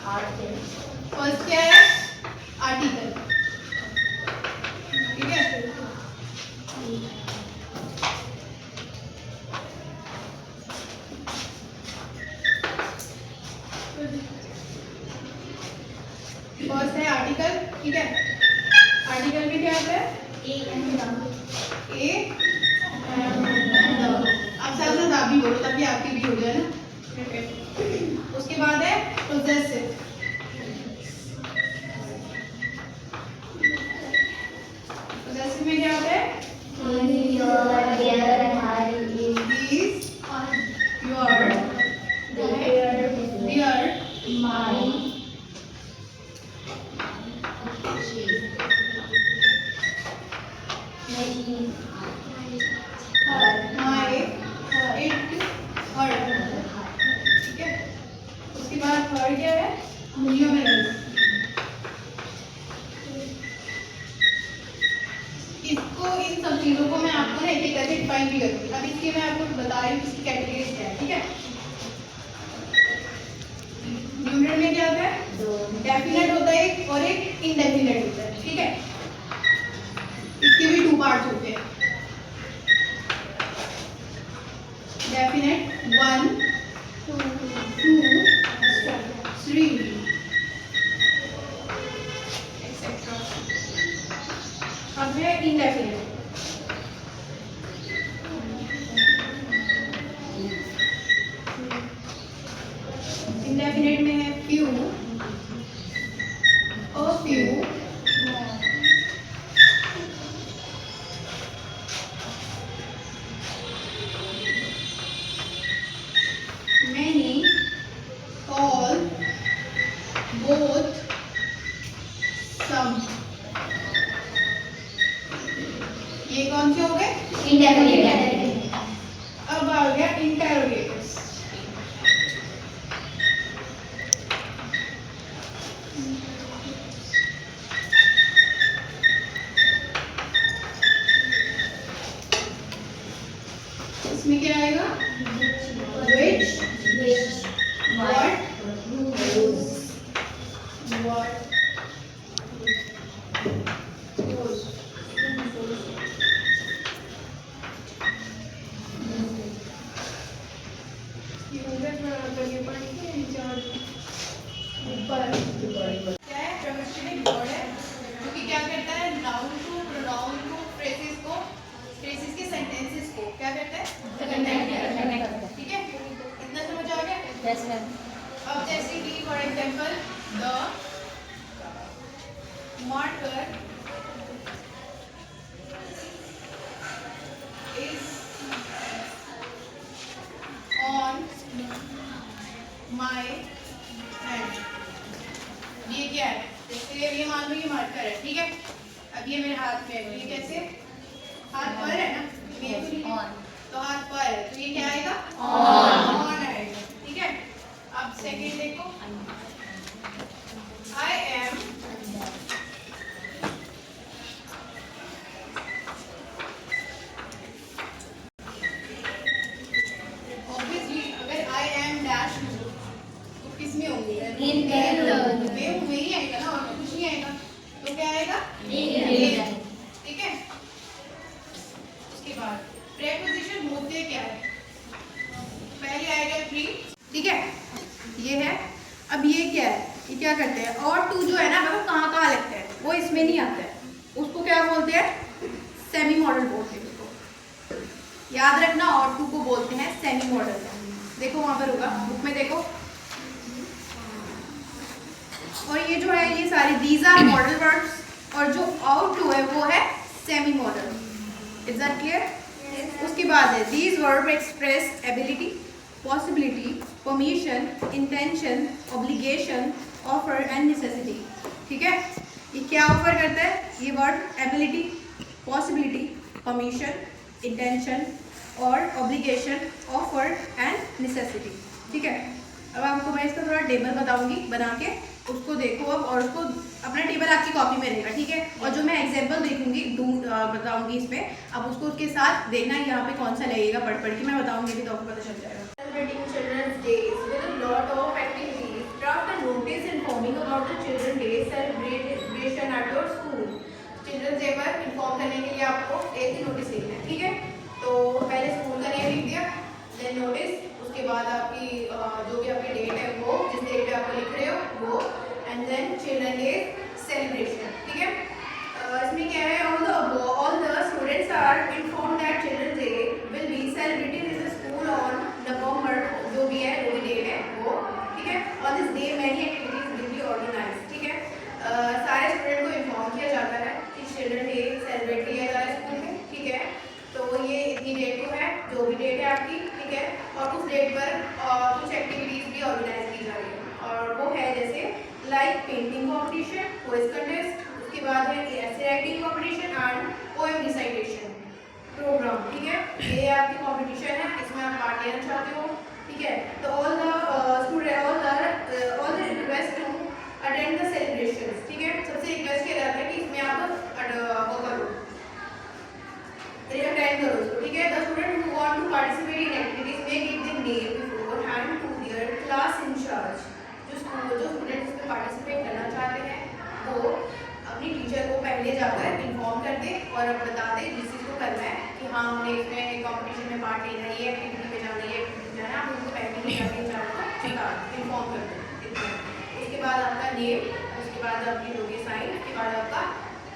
First क्या है? Article. ठीक है, फर्स्ट है आर्टिकल। ठीक है, आर्टिकल में क्या आता है? ए एंड आप साथ साथ आप भी बोलो ताकि आपकी भी हो जाए ना। उसके बाद है पोजेसिव। पोजेसिव में क्या आता है? These, your, their, my, it, her। ठीक है, उसके बाद थर्ड क्या है? न्यूमेरल्स। इसको, इन सब चीजों को मैं आपको ना एक एक करके डिफाइन भी करूंगी। अब इसके मैं आपको बता रही हूँ इसकी कैटेगरीज क्या है। ठीक है, न्यूमेरल में क्या होता है? डेफिनेट होता है एक और एक इनडेफिनेट होता है। ठीक है, इसके भी 2 पार्ट्स होते हैं। Definite 1 2 3 etcetera. अब है इनडेफिनेट। इनडेफिनेट में है few, a few, many, all, both, some। ये कौन से हो गए? इंडेफिनेट। अब आ गया इंटेरोगेटिव्स। इसमें क्या आएगा? which, what, whose, क्या है? प्रपोजिशनल वर्ड है जो कि क्या करता है? नाउन को, प्रोनाउन को, फ्रेजेस को, फ्रेजेस के सेंटेंसेस को क्या करता है? कनेक्ट करता है। ठीक है, इतना समझ आ गया? Yes ma'am. अब जैसे कि for example the marker is on my hand। ये क्या है? जैसे ये मान लो ये मार्कर है। ठीक है, अब ये मेरे हाथ में है, ये कैसे? हाथ पर है ना, ये तो हाथ पर है तो ये क्या आएगा? ऑन आएगा। ठीक है, अब सेकंड देखो, आई एम किसमें होंगे? में ही आएगा ना, और कुछ नहीं आएगा तो क्या आएगा? ठीक है, उसके बाद प्रेपोजिशन होते क्या है? पहले आएगा प्री। ठीक है, ये है। अब ये क्या है? ये क्या करते हैं? और टू जो है ना वो कहाँ कहाँ लगता है? वो इसमें नहीं आता है, उसको क्या बोलते हैं? सेमी मॉडल बोलते हैं उसको। याद रखना, और टू को बोलते हैं सेमी मॉडल। देखो वहां पर होगा, बुक में देखो। और ये जो है ये सारे दीज आर मॉडल वर्ड्स, और जो आउट टू है वो है semi model. Is that clear? उसके बाद है these verb express ability, possibility, permission, intention, obligation, offer and necessity. ठीक है, ये क्या ऑफर करता है? ये word ability, possibility, permission, intention और ऑब्लिगेशन, ऑफर एंड नेसेसिटी। ठीक है, अब आपको मैं इसका थोड़ा टेबल बताऊंगी बना के, उसको देखो अब, और उसको अपना टेबल आपकी कॉपी में रहेगा। ठीक है, और जो मैं एग्जांपल देखूंगी बताऊंगी इसमें, अब उसको उसके साथ देखना यहाँ पे कौन सा लगेगा, पढ़ के मैं बताऊंगी भी तो आपको पता चल जाएगा। Celebrating Children's Days with a lot of activities, draft a notice and about the children day celebration at your school. Children day पर इन्फॉर्म करने के लिए आपको एक नोटिस लिखना है, ठीक है। तो पहले स्कूल का नेम लिख दिया, देन नोटिस, उसके बाद आपकी जो भी आपकी डेट है वो जिस डेट पे आप लिख रहे हो वो, and then children day celebration, ठीक है। इसमें क्या है, all the students are inform that children day will be celebrated in the school on November, जो भी है वो भी डेट है वो, ठीक है। On this day many activities will be organise, ठीक है। सारे स्टूडेंट को इन्फॉर्म किया जाता है कि चिल्ड्रन डे सेलिब्रेट किया जा रहा है स्कूल में, ठीक है। तो ये इतनी डेट को है, जो भी डेट है आपकी, ठीक है। और उस डेट पर कुछ एक्टिविटीज भी ऑर्गेनाइज की जा रही है, और वो है जैसे like painting competition, quiz contest, उसके बाद है ऐसे writing competition and poem recitation programme, ठीक है। ये आपकी कॉम्पिटिशन है, इसमें आप पार्ट लेना चाहते हो, ठीक है। तो all the request to attend the celebrations, ठीक है। सबसे रिक्वेस्ट किया जाता है कि इसमें आप वो करो, अटेंड करो इसको, ठीक है। The student who want to participate in activities may give the name beforehand to their class incharge. जो स्टूडेंट इसमें पार्टिसिपेट करना चाहते हैं वो अपनी टीचर को पहले जाकर इन्फॉर्म कर दे और बता दे जिस चीज़ को करना है कि हाँ हमने इसमें कॉम्पिटिशन में पार्ट लेना है, ये एक्टिविटी पे जाना है, ये एक्टिविटी जाना है, आप उनको पहले ही जाकर इंचार्ज को इन्फॉर्म कर दो। उसके बाद आपका नेम, उसके बाद आपकी होगी साइन, उसके बाद आपका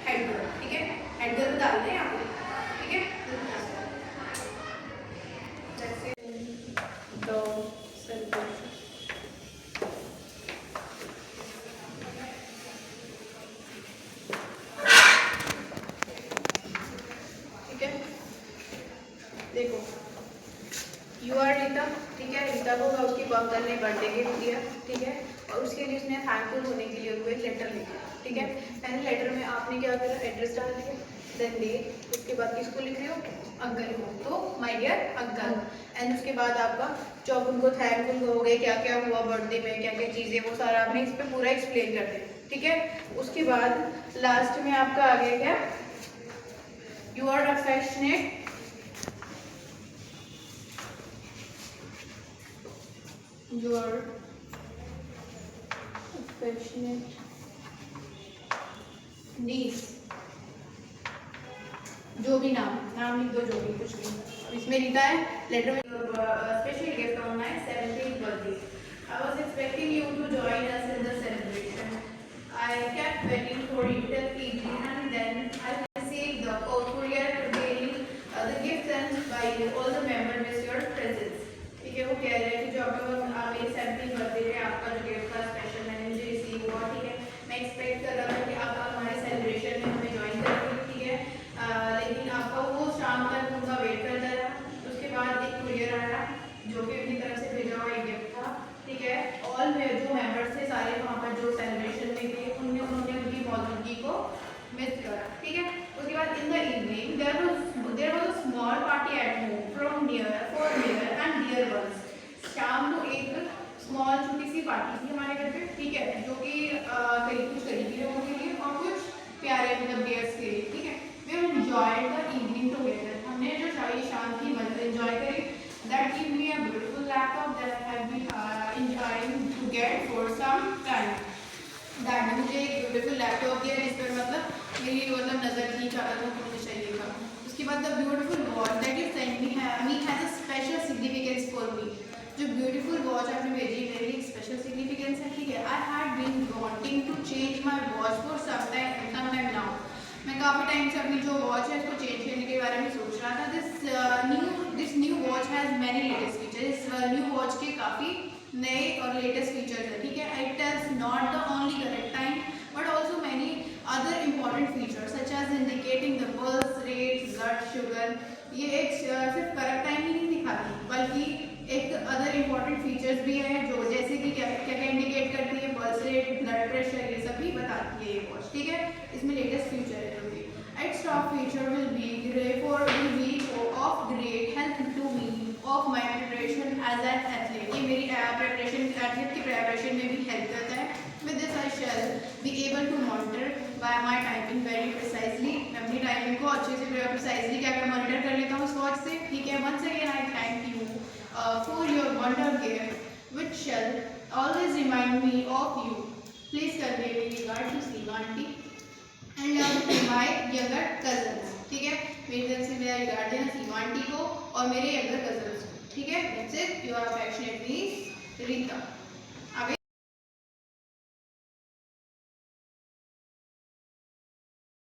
हेड गर्ल, ठीक है। हेड गर्ल डाल दें आपको, ठीक है। तो देखो यू आर रीता, ठीक है। रीता को उसकी बर्थ ने बर्थडे गिफ्ट दिया, ठीक है। और उसके लिए उसने थैंकफुल होने के लिए उसको एक लेटर लिखा, ठीक है। पहले लेटर में आपने क्या करा, एड्रेस डाल दिया, देन डेट, उसके बाद किसको लिख रहे हो, अंकल को, तो माय डियर अंकल, एंड उसके बाद आपका जब उनको थैंकफुल हो गए, क्या क्या हुआ बर्थडे में, क्या क्या चीज़ें, वो सारा आपने इस पर पूरा एक्सप्लेन कर दिया, ठीक है। उसके बाद लास्ट में आपका आ गया क्या, you are affectionate your affectionate niece, जो भी नाम लिख दो, जो भी कुछ भी इसमें लिखा है लेटर में। Special gift on my 17th birthday. I was expecting you to join us in the celebration. I kept waiting for you till evening, and then I received the courier bearing the gift sent by you. All the members miss your presence. ठीक है, वो कह रहे हैं कि जो आपका मेरी 17th बर्थडे पे आपका जो गिफ्ट था स्पेशल मैंने मुझे रिसीव हुआ, ठीक है। मैं एक्सपेक्ट कर रहा था कि आप हमारे सेलिब्रेशन में हमें ज्वाइन करेंगे, ठीक है। लेकिन आपका वो शाम तक उनका वेट करता रहा। उसके बाद एक कुरियर आया जो कि अपनी तरफ से भेजा हुआ एक गिफ्ट था, ठीक है। ऑल जो मेंबर्स थे सारे वहाँ पर जो सेलिब्रेशन में थे उन्होंने उनकी मौजूदगी को मिस करा, ठीक है। उसके बाद in the evening there was a small party at home from far near and dear ones. शाम को एक स्मॉल छोटी सी पार्टी थी हमारे घर पे, ठीक है, जो कि कुछ करीबी लोगों के लिए और कुछ प्यारे मतलब डियर्स के लिए, ठीक है। We enjoyed the evening together, हमने जो शाम की मजा एंजॉय करी। That give me a beautiful laptop that I have been enjoying to get for some time. That मुझे एक ब्यूटीफुल लैपटॉप दिया जिस पर मतलब मेरी मतलब नज़र थी, चाहता था कि मुझे चाहिए था। उसके बाद the beautiful watch that you send me has a special significance for me. जो ब्यूटीफुल वॉच आपने भेजी मेरे लिए स्पेशल सिग्निफिकेंस है, ठीक है। I had been wanting to change my watch for some time now. मैं काफ़ी टाइम से अपनी जो वॉच है उसको चेंज करने के बारे में सोच रहा था। This new watch has many latest features. इस न्यू वॉच के काफ़ी नए और लेटेस्ट फीचर्स है, ठीक है। It is not the only correct time but also many other important features such as indicating the pulse rate, blood sugar. ये एक सिर्फ करेक्ट टाइम ही नहीं दिखाती बल्कि एक अदर इम्पॉर्टेंट फीचर्स भी है जो जैसे कि क्या क्या इंडिकेट करती है, पल्स रेट, ब्लड प्रेशर, ये सब भी बताती है ये वॉच, ठीक है। इसमें लेटेस्ट फीचर है जो भी its top feature will be of great help to me of my preparation as an athlete. ये मेरी प्रिपरेशन एथलीट की प्रिपरेशन में भी हेल्प करता है। With this I shall be able to monitor by my timing very precisely. मैं अपनी timing को अच्छे से प्रिसाइजली क्या मॉनिटर कर लेता हूँ उस वॉच से, ठीक है। Once again I thank you for your wonder gift, which shall always remind me of you. Please convey मेरी regard to Seema aunty and love to my younger cousins. ठीक है, मेरी तरफ से मेरा रिगार्ड देना सीमा आंटी को और मेरे यंगर कजन्स को। ठीक है, that's it. Your affectionate niece Rita.